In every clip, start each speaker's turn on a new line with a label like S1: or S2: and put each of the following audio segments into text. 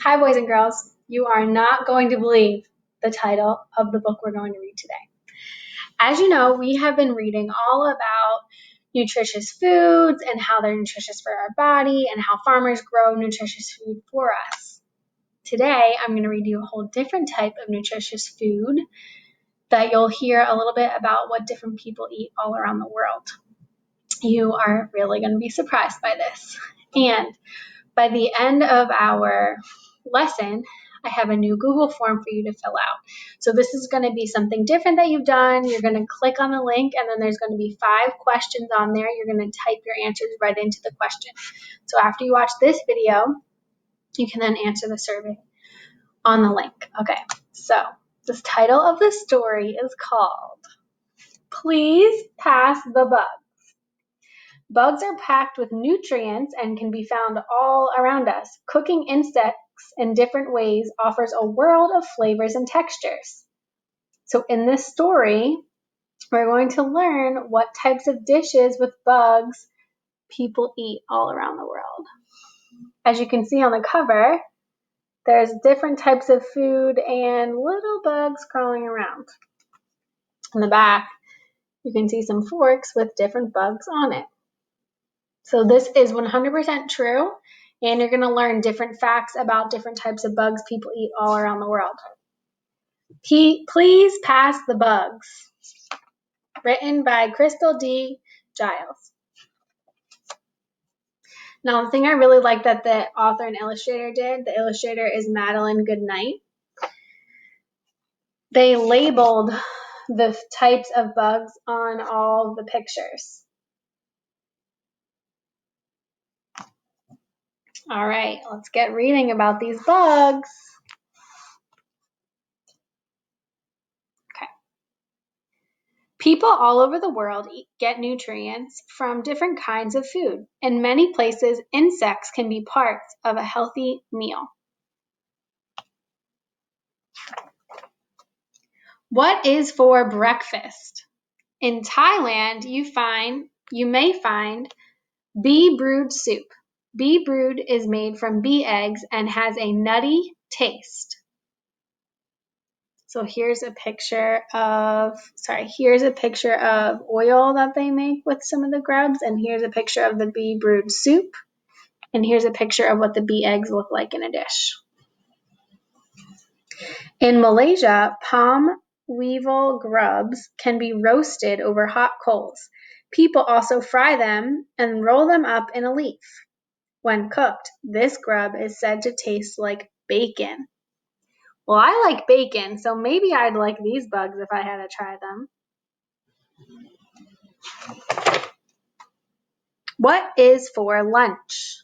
S1: Hi, boys and girls. You are not going to believe the title of the book we're going to read today. As you know, we have been reading all about nutritious foods and how they're nutritious for our body and how farmers grow nutritious food for us. Today, I'm going to read you a whole different type of nutritious food that you'll hear a little bit about what different people eat all around the world. You are really going to be surprised by this. And by the end of our lesson, I have a new Google form for you to fill out. So this is going to be something different that you've done. You're going to click on the link, and then there's going to be 5 questions on there. You're going to type your answers right into the question. So after you watch this video, you can then answer the survey on the link. Okay, so the title of the story is called Please Pass the Bug. Bugs are packed with nutrients and can be found all around us. Cooking insects in different ways offers a world of flavors and textures. So in this story, we're going to learn what types of dishes with bugs people eat all around the world. As you can see on the cover, there's different types of food and little bugs crawling around. In the back, you can see some forks with different bugs on it. So this is 100% true, and you're going to learn different facts about different types of bugs people eat all around the world. Please Pass the Bugs, written by Chrystal D. Giles. Now, the thing I really like that the author and illustrator did, the illustrator is Madeline Goodnight. They labeled the types of bugs on all the pictures. All right, let's get reading about these bugs. Okay. People all over the world get nutrients from different kinds of food. In many places, insects can be parts of a healthy meal. What is for breakfast? In Thailand, you may find bee brood soup. Bee brood is made from bee eggs and has a nutty taste. So here's a picture of oil that they make with some of the grubs, and here's a picture of the bee brood soup, and here's a picture of what the bee eggs look like in a dish. In Malaysia, palm weevil grubs can be roasted over hot coals. People also fry them and roll them up in a leaf. When cooked, this grub is said to taste like bacon. Well, I like bacon, so maybe I'd like these bugs if I had to try them. What is for lunch?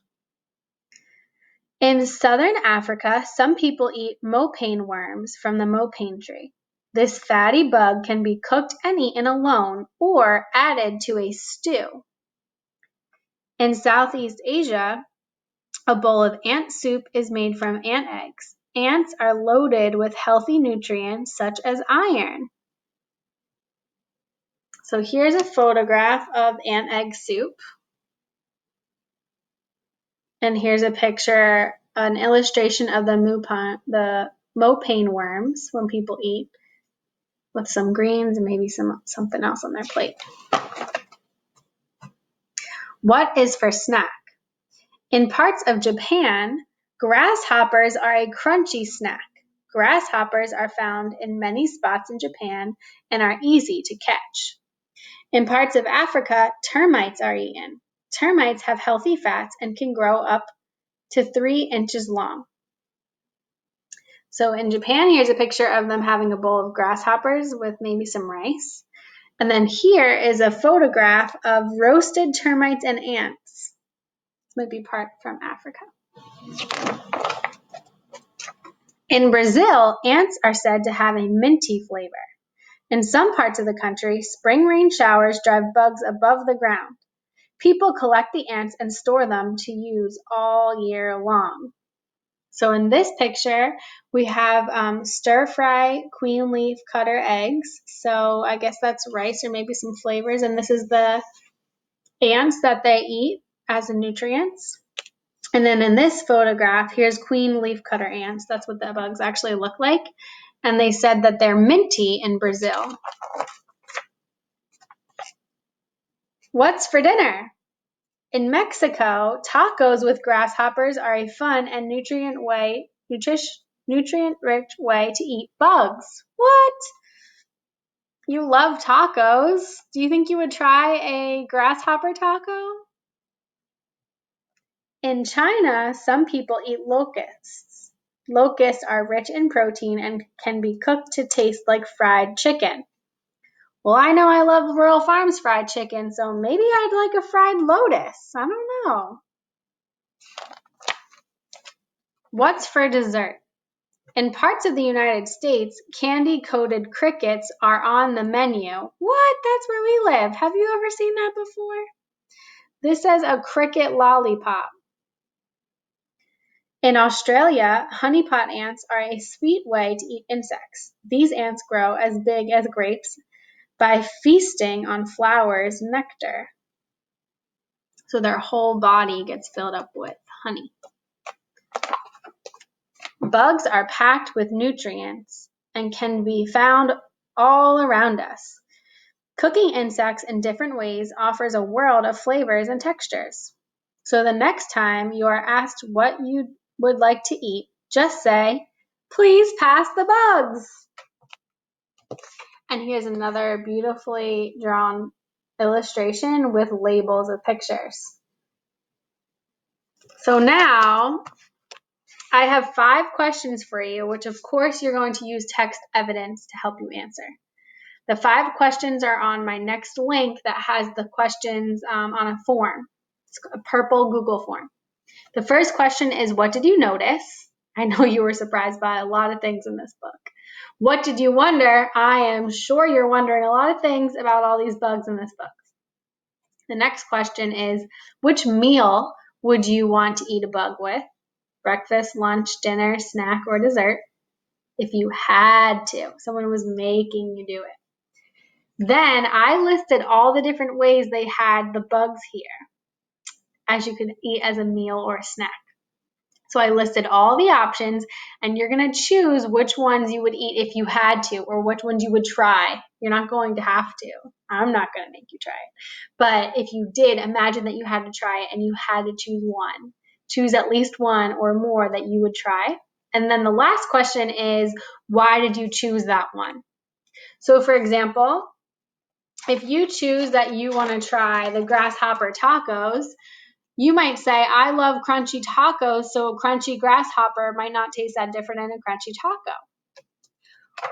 S1: In southern Africa, some people eat mopane worms from the mopane tree. This fatty bug can be cooked and eaten alone or added to a stew. In Southeast Asia, a bowl of ant soup is made from ant eggs. Ants are loaded with healthy nutrients such as iron. So here's a photograph of ant egg soup. And here's a picture, an illustration of the mopane worms when people eat, with some greens and maybe something else on their plate. What is for snack? In parts of Japan, grasshoppers are a crunchy snack. Grasshoppers are found in many spots in Japan and are easy to catch. In parts of Africa, termites are eaten. Termites have healthy fats and can grow up to 3 inches long. So in Japan, here's a picture of them having a bowl of grasshoppers with maybe some rice. And then here is a photograph of roasted termites and ants. This might be part from Africa. In Brazil, ants are said to have a minty flavor. In some parts of the country, spring rain showers drive bugs above the ground. People collect the ants and store them to use all year long. So in this picture, we have stir-fry queen leaf cutter eggs. So I guess that's rice or maybe some flavors. And this is the ants that they eat as the nutrients. And then in this photograph, here's queen leafcutter ants. That's what the bugs actually look like. And they said that they're minty in Brazil. What's for dinner? In Mexico, tacos with grasshoppers are a fun and nutrient-rich way to eat bugs. What? You love tacos. Do you think you would try a grasshopper taco? In China, some people eat locusts. Locusts are rich in protein and can be cooked to taste like fried chicken. Well, I know I love Rural Farms fried chicken, so maybe I'd like a fried lotus. I don't know. What's for dessert? In parts of the United States, candy-coated crickets are on the menu. What? That's where we live. Have you ever seen that before? This says a cricket lollipop. In Australia, honeypot ants are a sweet way to eat insects. These ants grow as big as grapes by feasting on flowers' nectar. So their whole body gets filled up with honey. Bugs are packed with nutrients and can be found all around us. Cooking insects in different ways offers a world of flavors and textures. So the next time you are asked what you would like to eat, just say, "Please pass the bugs." And here's another beautifully drawn illustration with labels of pictures. So now I have 5 questions for you, which of course you're going to use text evidence to help you answer. The 5 questions are on my next link that has the questions on a form. It's a purple Google form. The first question is, what did you notice? I know you were surprised by a lot of things in this book. What did you wonder? I am sure you're wondering a lot of things about all these bugs in this book. The next question is, which meal would you want to eat a bug with? Breakfast, lunch, dinner, snack, or dessert? If you had to, someone was making you do it. Then I listed all the different ways they had the bugs here, as you could eat as a meal or a snack. So I listed all the options, and you're going to choose which ones you would eat if you had to, or which ones you would try. You're not going to have to. I'm not going to make you try it. But if you did, imagine that you had to try it and you had to choose one. Choose at least one or more that you would try. And then the last question is, why did you choose that one? So for example, if you choose that you want to try the grasshopper tacos, you might say, I love crunchy tacos, so a crunchy grasshopper might not taste that different than a crunchy taco.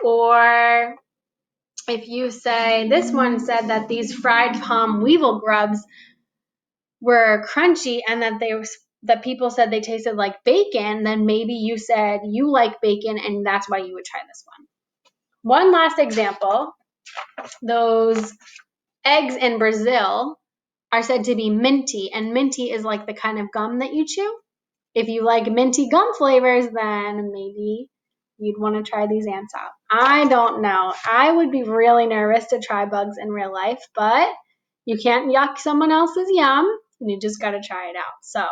S1: Or if you say, this one said that these fried palm weevil grubs were crunchy and that people said they tasted like bacon, then maybe you said you like bacon and that's why you would try this one. One last example, those eggs in Brazil are said to be minty, and minty is like the kind of gum that you chew. If you like minty gum flavors, then maybe you'd want to try these ants out. I don't know. I would be really nervous to try bugs in real life, but you can't yuck someone else's yum, and you just got to try it out. So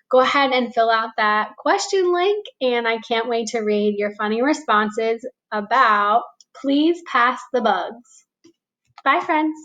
S1: go ahead and fill out that question link, and I can't wait to read your funny responses about Please Pass the Bugs. Bye, friends.